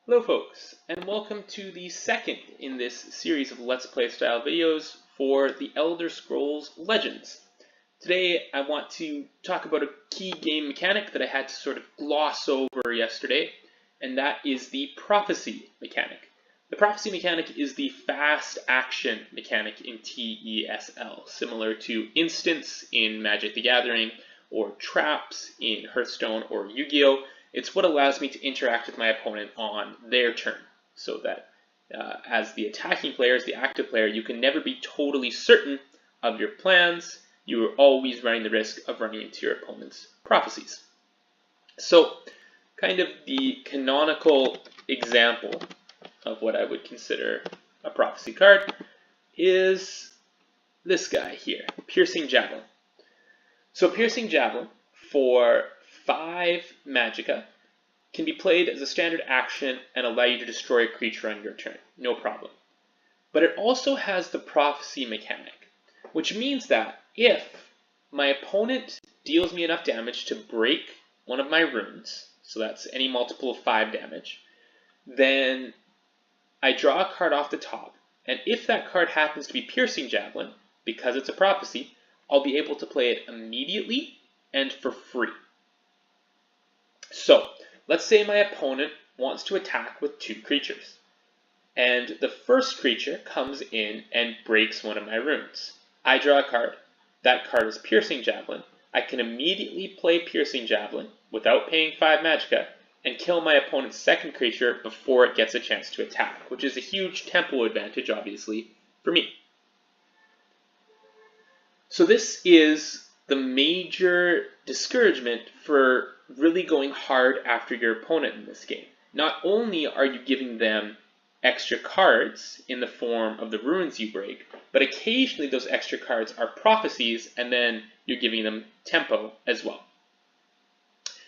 Hello folks, and welcome to the second in this series of Let's Play style videos for the Elder Scrolls Legends. Today I want to talk about a key game mechanic that I had to sort of gloss over yesterday, and that is the Prophecy mechanic. The Prophecy mechanic is the fast action mechanic in TESL, similar to Instants in Magic the Gathering, or Traps in Hearthstone or Yu-Gi-Oh! It's what allows me to interact with my opponent on their turn, so that as the attacking player, as the active player, you can never be totally certain of your plans. You are always running the risk of running into your opponent's prophecies. So, kind of the canonical example of what I would consider a prophecy card is this guy here, Piercing Javelin. So Piercing Javelin, for 5 magicka, can be played as a standard action and allow you to destroy a creature on your turn, no problem. But it also has the Prophecy mechanic, which means that if my opponent deals me enough damage to break one of my runes, so that's any multiple of 5 damage, then I draw a card off the top, and if that card happens to be Piercing Javelin, because it's a prophecy, I'll be able to play it immediately and for free. So, let's say my opponent wants to attack with 2 creatures, and the first creature comes in and breaks one of my runes. I draw a card. That card is Piercing Javelin. I can immediately play Piercing Javelin without paying 5 magicka and kill my opponent's second creature before it gets a chance to attack, which is a huge tempo advantage, obviously, for me. So this is the major discouragement for really going hard after your opponent in this game. Not only are you giving them extra cards in the form of the runes you break, but occasionally those extra cards are prophecies, and then you're giving them tempo as well.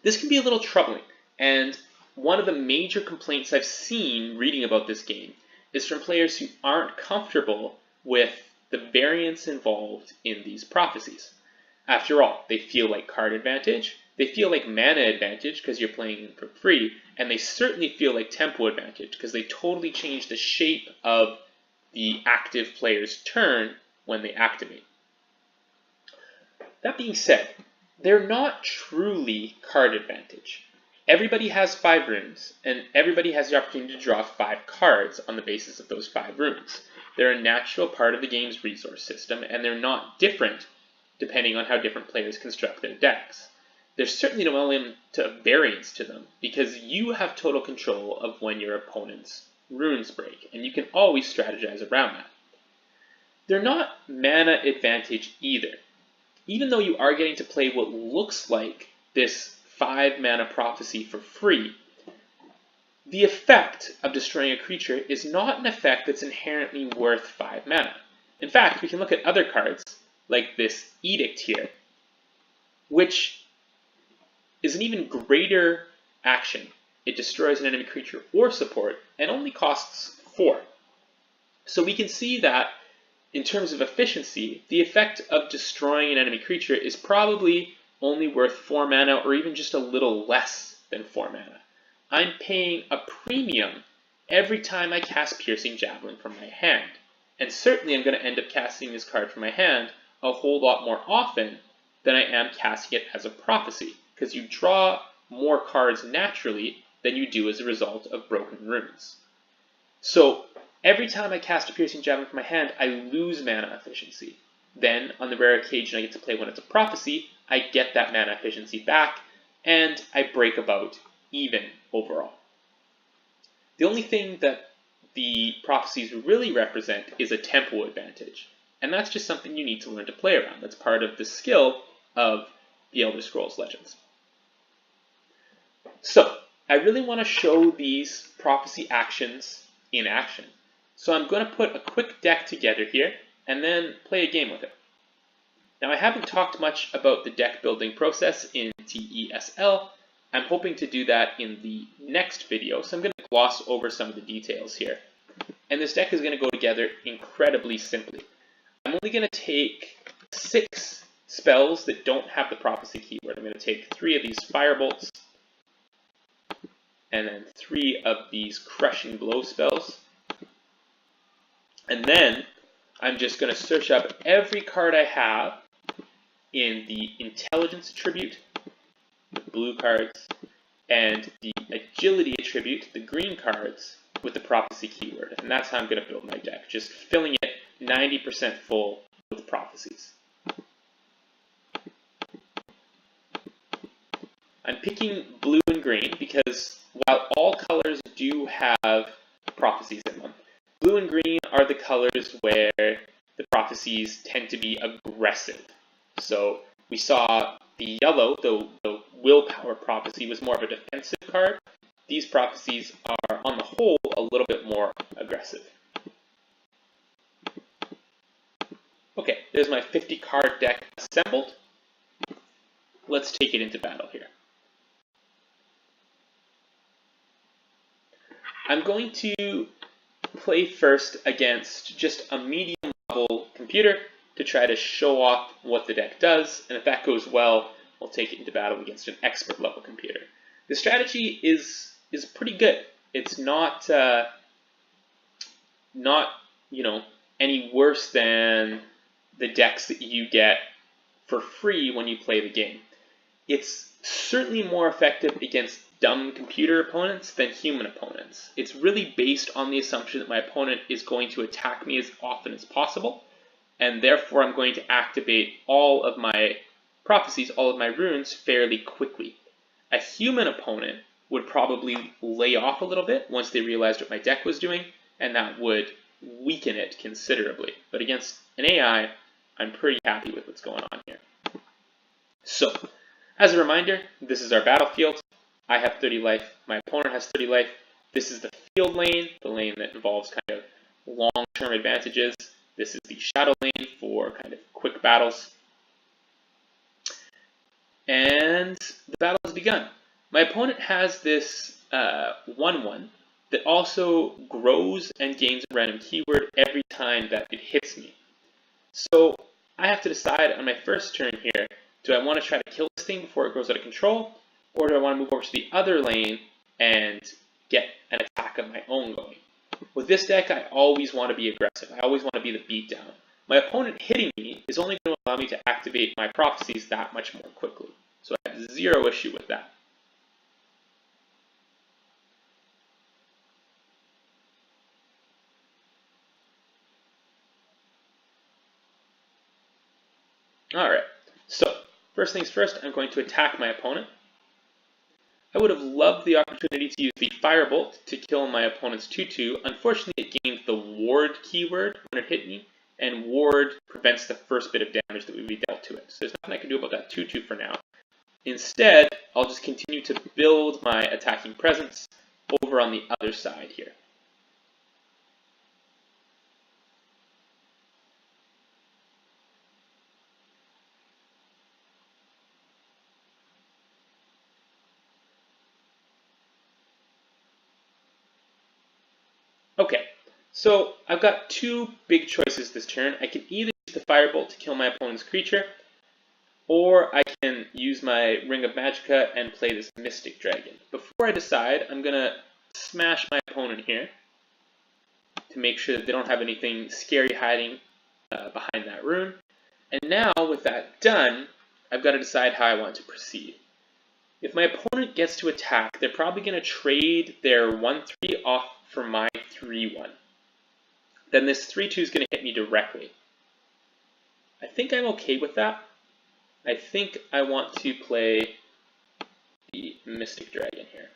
This can be a little troubling, and one of the major complaints I've seen reading about this game is from players who aren't comfortable with the variance involved in these prophecies. After all, they feel like card advantage, they feel like mana advantage because you're playing for free, and they certainly feel like tempo advantage because they totally change the shape of the active player's turn when they activate. That being said, they're not truly card advantage. Everybody has 5 runes, and everybody has the opportunity to draw 5 cards on the basis of those 5 runes. They're a natural part of the game's resource system, and they're not different depending on how different players construct their decks. There's certainly no element of variance to them, because you have total control of when your opponent's runes break, and you can always strategize around that. They're not mana advantage either. Even though you are getting to play what looks like this 5 mana prophecy for free, the effect of destroying a creature is not an effect that's inherently worth 5 mana. In fact, we can look at other cards, like this Edict here, which is an even greater action. It destroys an enemy creature or support, and only costs 4. So we can see that, in terms of efficiency, the effect of destroying an enemy creature is probably only worth 4 mana, or even just a little less than 4 mana. I'm paying a premium every time I cast Piercing Javelin from my hand. And certainly I'm going to end up casting this card from my hand a whole lot more often than I am casting it as a prophecy, because you draw more cards naturally than you do as a result of broken runes. So every time I cast a Piercing Javelin from my hand, I lose mana efficiency. Then, on the rare occasion I get to play when it's a prophecy, I get that mana efficiency back, and I break about even overall. The only thing that the prophecies really represent is a tempo advantage, and that's just something you need to learn to play around. That's part of the skill of the Elder Scrolls Legends. So, I really want to show these prophecy actions in action. So I'm going to put a quick deck together here, and then play a game with it. Now, I haven't talked much about the deck building process in TESL. I'm hoping to do that in the next video, so I'm going to gloss over some of the details here. And this deck is going to go together incredibly simply. I'm only going to take 6 spells that don't have the prophecy keyword. I'm going to take 3 of these Firebolts, and then 3 of these crushing blow spells. And then I'm just going to search up every card I have in the intelligence attribute, the blue cards, and the agility attribute, the green cards, with the prophecy keyword. And that's how I'm going to build my deck, just filling it 90% full with prophecies. I'm picking blue and green because while all colors do have prophecies in them, blue and green are the colors where the prophecies tend to be aggressive. So we saw the yellow, the willpower prophecy, was more of a defensive card. These prophecies are, on the whole, a little bit more aggressive. Okay, there's my 50 card deck assembled. Let's take it into battle here. I'm going to play first against just a medium level computer to try to show off what the deck does, and if that goes well, we'll take it into battle against an expert level computer. The strategy is pretty good. It's not any worse than the decks that you get for free when you play the game. It's certainly more effective against dumb computer opponents than human opponents. It's really based on the assumption that my opponent is going to attack me as often as possible, and therefore I'm going to activate all of my prophecies, all of my runes, fairly quickly. A human opponent would probably lay off a little bit once they realized what my deck was doing, and that would weaken it considerably. But against an AI, I'm pretty happy with what's going on here. So, as a reminder, this is our battlefield. I have 30 life, my opponent has 30 life. This is the field lane, the lane that involves kind of long-term advantages. This is the shadow lane for kind of quick battles. And the battle has begun. My opponent has this 1/1 that also grows and gains a random keyword every time that it hits me. So I have to decide on my first turn here, do I want to try to kill this thing before it grows out of control, or do I want to move over to the other lane and get an attack of my own going? With this deck, I always want to be aggressive. I always want to be the beatdown. My opponent hitting me is only going to allow me to activate my prophecies that much more quickly. So I have zero issue with that. Alright, so first things first, I'm going to attack my opponent. I would have loved the opportunity to use the Firebolt to kill my opponent's 2/2. Unfortunately, it gained the Ward keyword when it hit me, and Ward prevents the first bit of damage that would be dealt to it. So there's nothing I can do about that 2/2 for now. Instead, I'll just continue to build my attacking presence over on the other side here. Okay, so I've got two big choices this turn. I can either use the Firebolt to kill my opponent's creature, or I can use my Ring of Magicka and play this Mystic Dragon. Before I decide, I'm going to smash my opponent here to make sure that they don't have anything scary hiding behind that rune. And now, with that done, I've got to decide how I want to proceed. If my opponent gets to attack, they're probably going to trade their 1/3 off for my 3/1. Then this 3/2 is going to hit me directly. I think I'm okay with that. I think I want to play the Mystic Dragon here.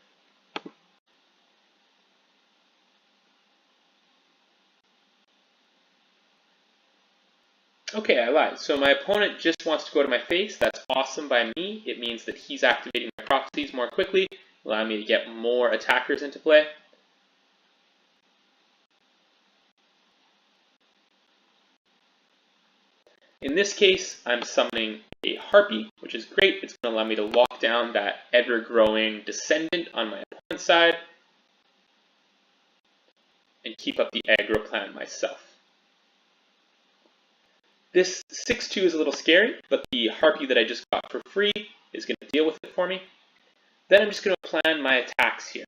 Okay, I lied. So my opponent just wants to go to my face. That's awesome by me. It means that he's activating my prophecies more quickly, allowing me to get more attackers into play. In this case, I'm summoning a Harpy, which is great. It's going to allow me to lock down that ever-growing descendant on my opponent's side and keep up the aggro plan myself. This 6/2 is a little scary, but the Harpy that I just got for free is going to deal with it for me. Then I'm just going to plan my attacks here.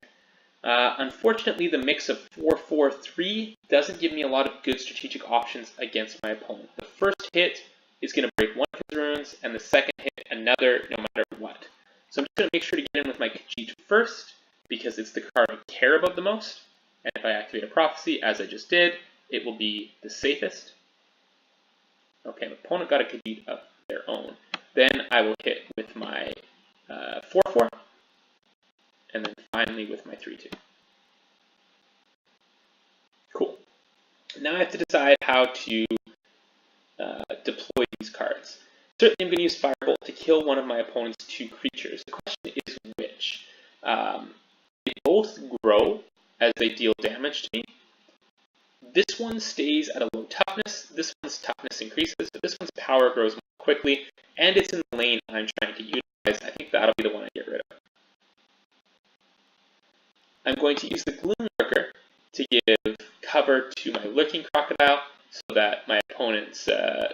Unfortunately, the mix of 4-4-3 doesn't give me a lot of good strategic options against my opponent. The first hit is going to break one of his runes, and the second hit another, no matter what. So I'm just going to make sure to get in with my Khajiit first, because it's the card I care about the most. And if I activate a prophecy, as I just did, it will be the safest. Okay, my opponent got a Khajiit of their own. Then I will hit with my 4-4, and then finally with my 3-2. Cool. Now I have to decide how to deploy these cards. Certainly I'm going to use Firebolt to kill one of my opponent's 2 creatures. The question is which. They both grow as they deal damage to me. This one stays at a low toughness, this one's toughness increases, but this one's power grows more quickly, and it's in the lane I'm trying to utilize. I think that'll be the one I get rid of. I'm going to use the Gloom Lurker to give cover to my Lurking Crocodile so that my opponent's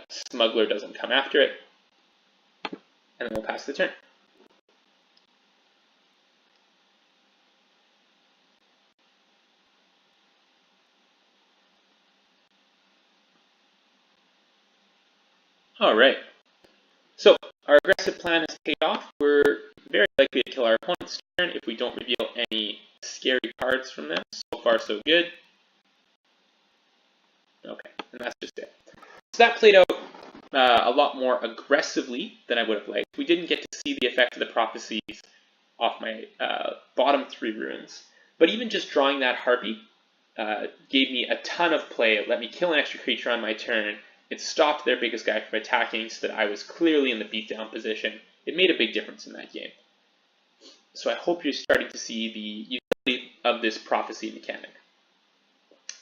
Smuggler doesn't come after it. And then we'll pass the turn. Alright, so our aggressive plan has paid off. We're very likely to kill our opponent's turn if we don't reveal any scary cards from them. So far, so good. Okay, and that's just it. So that played out a lot more aggressively than I would have liked. We didn't get to see the effect of the prophecies off my bottom 3 runes, but even just drawing that Harpy gave me a ton of play. It let me kill an extra creature on my turn. It stopped their biggest guy from attacking so that I was clearly in the beatdown position. It made a big difference in that game. So I hope you're starting to see the utility of this prophecy mechanic.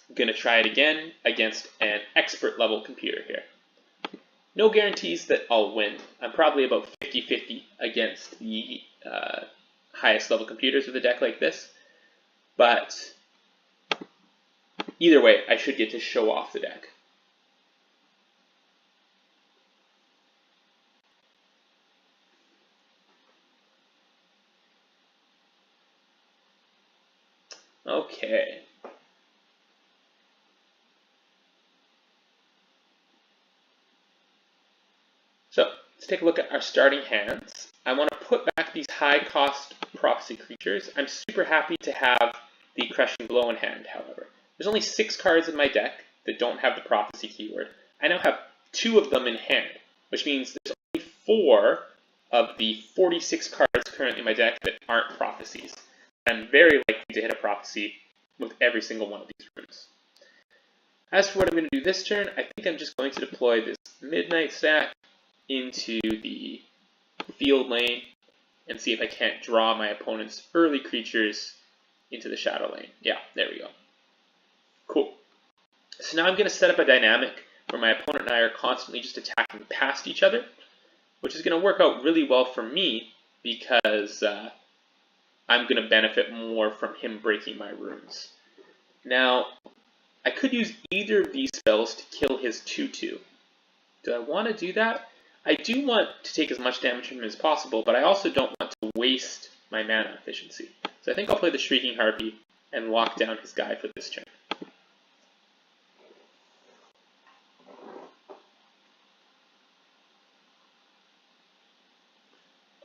I'm going to try it again against an expert level computer here. No guarantees that I'll win. I'm probably about 50-50 against the highest level computers with a deck like this. But either way, I should get to show off the deck. Okay. So let's take a look at our starting hands. I want to put back these high-cost prophecy creatures. I'm super happy to have the Crushing Blow in hand, however. There's only 6 cards in my deck that don't have the prophecy keyword. I now have 2 of them in hand, which means there's only 4 of the 46 cards currently in my deck that aren't prophecies. I'm very likely to hit a prophecy with every single one of these runes. As for what I'm going to do this turn, I think I'm just going to deploy this Midnight stack into the field lane and see if I can't draw my opponent's early creatures into the shadow lane. Yeah, there we go. Cool. So now I'm going to set up a dynamic where my opponent and I are constantly just attacking past each other, which is going to work out really well for me because I'm going to benefit more from him breaking my runes. Now, I could use either of these spells to kill his 2-2. Do I want to do that? I do want to take as much damage from him as possible, but I also don't want to waste my mana efficiency. So I think I'll play the Shrieking Harpy and lock down his guy for this turn.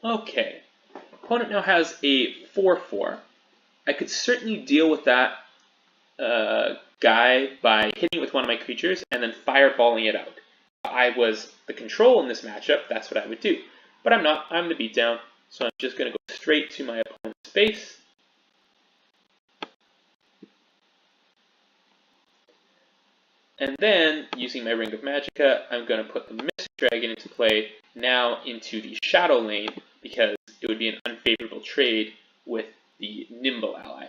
Okay, opponent now has a 4-4. I could certainly deal with that guy by hitting it with one of my creatures and then fireballing it out. If I was the control in this matchup, that's what I would do. But I'm not, I'm the beatdown, so I'm just going to go straight to my opponent's base. And then, using my Ring of Magicka, I'm going to put the Mystic Dragon into play, now into the Shadow lane, because it would be an unfavorable trade with the Nimble ally.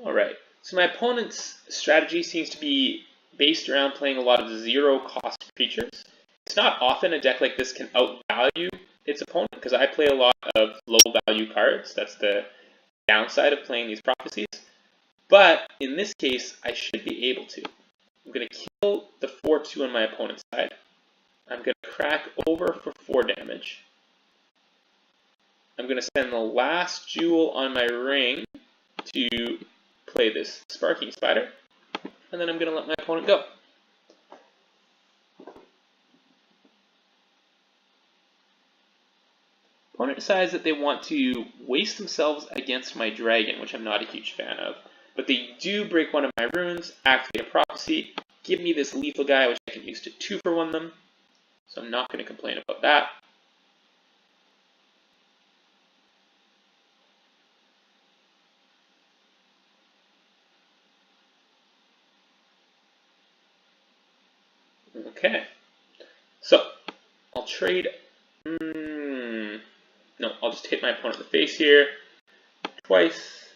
Alright, so my opponent's strategy seems to be based around playing a lot of zero-cost creatures. It's not often a deck like this can outvalue its opponent, because I play a lot of low-value cards. That's the downside of playing these prophecies, but in this case, I should be able to. I'm going to kill the 4-2 on my opponent's side. I'm going to crack over for 4 damage. I'm going to spend the last jewel on my ring to play this Sparking Spider, and then I'm going to let my opponent go. Opponent decides that they want to waste themselves against my dragon, which I'm not a huge fan of. But they do break one of my runes, activate a prophecy, give me this lethal guy, which I can use to 2-for-1 them. So I'm not going to complain about that. Okay. So, I'll trade... No, I'll just hit my opponent in the face here. Twice.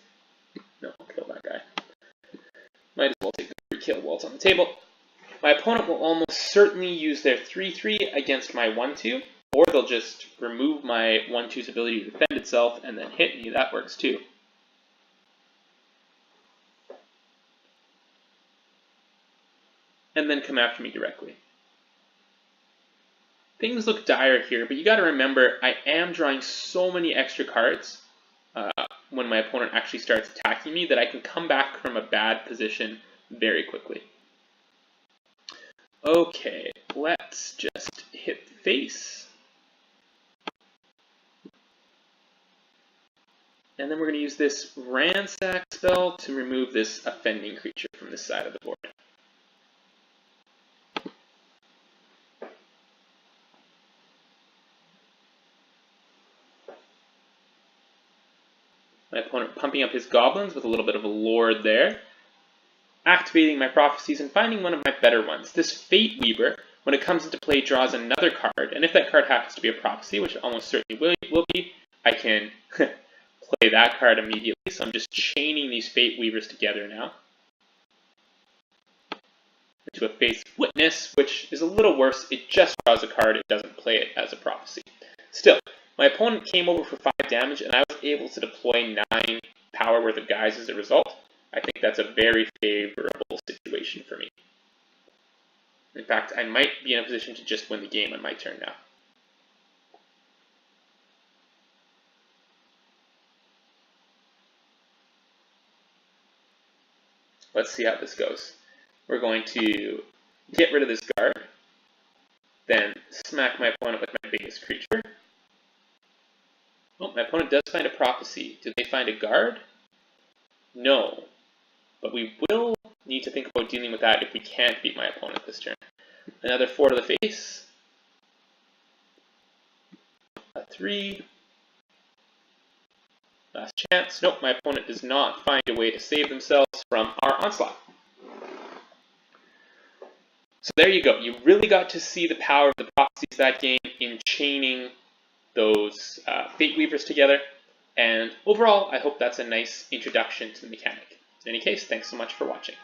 No, I'll kill that guy. Might as well take the 3 kill while it's on the table. My opponent will almost certainly use their 3-3 against my 1-2, or they'll just remove my 1-2's ability to defend itself and then hit me. That works too. And then come after me directly. Things look dire here, but you got to remember I am drawing so many extra cards when my opponent actually starts attacking me that I can come back from a bad position very quickly. Okay, let's just hit the face. And then we're going to use this Ransack spell to remove this offending creature from this side of the board. My opponent pumping up his goblins with a little bit of a lord there. Activating my prophecies and finding one of my better ones. This Fate Weaver, when it comes into play, draws another card, and if that card happens to be a prophecy, which it almost certainly will be, I can play that card immediately. So I'm just chaining these Fate Weavers together now into a Faith's Witness, which is a little worse. It just draws a card, it doesn't play it as a prophecy. Still, my opponent came over for 5 damage, and I was able to deploy 9 power worth of guys as a result. I think that's a very favorable situation for me. In fact, I might be in a position to just win the game on my turn now. Let's see how this goes. We're going to get rid of this guard, then smack my opponent with my biggest creature. Oh, my opponent does find a prophecy. Did they find a guard? No. But we will need to think about dealing with that if we can't beat my opponent this turn. Another 4 to the face. A 3. Last chance. Nope, my opponent does not find a way to save themselves from our onslaught. So there you go. You really got to see the power of the prophecies that game in chaining those Fate Weavers together. And overall, I hope that's a nice introduction to the mechanic. In any case, thanks so much for watching.